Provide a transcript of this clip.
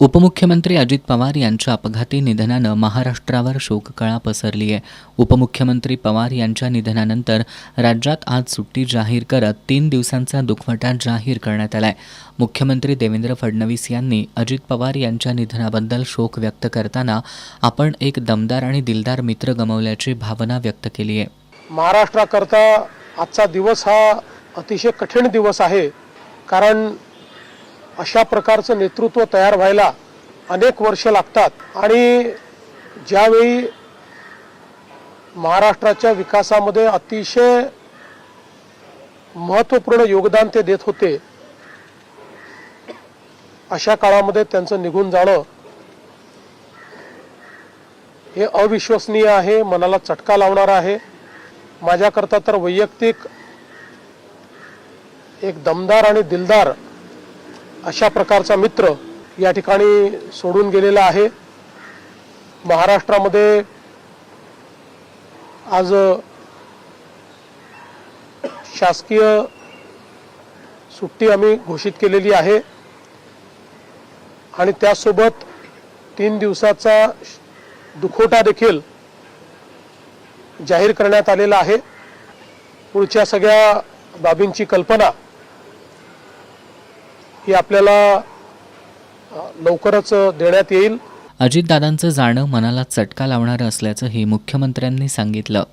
उपमुख्यमंत्री अजित पवार यांच्या अपघाती निधनानं महाराष्ट्रावर शोककळा पसरली आहे। उपमुख्यमंत्री पवार यांच्या निधनानंतर राज्यात आज सुट्टी जाहीर करत 3 दिवसांचा दुखवटा जाहीर करण्यात आलाय। मुख्यमंत्री देवेंद्र फडणवीस यांनी अजित पवार यांच्या निधनाबद्दल शोक व्यक्त करताना आपण एक दमदार आणि दिलदार मित्र गमावल्याची भावना व्यक्त केली आहे। महाराष्ट्राकरता आजचा दिवस हा अतिशय कठीण दिवस आहे, कारण अशा प्रकारचं नेतृत्व तयार व्हायला अनेक वर्ष लागतात आणि ज्यावेळी महाराष्ट्राच्या विकासामध्ये अतिशय महत्त्वपूर्ण योगदान ते देत होते, अशा काळामध्ये त्यांचं निघून जाणं हे अविश्वसनीय आहे, मनाला चटका लावणारा आहे। माझ्याकरता तर वैयक्तिक एक दमदार आणि दिलदार अशा प्रकारचा मित्र या ठिकाणी सोडून गेलेला आहे। महाराष्ट्रामध्ये आज शासकीय सुट्टी आम्ही घोषित केलेली आहे आणि त्यासोबत 3 दिवसाचा दुखवटा देखील जाहीर करण्यात आलेला आहे। पुढच्या सगळ्या बाबींची कल्पना ही आपल्याला लवकरच देण्यात येईल। अजितदादांचं जाणं मनाला चटका लावणारं असल्याचंही मुख्यमंत्र्यांनी सांगितलं।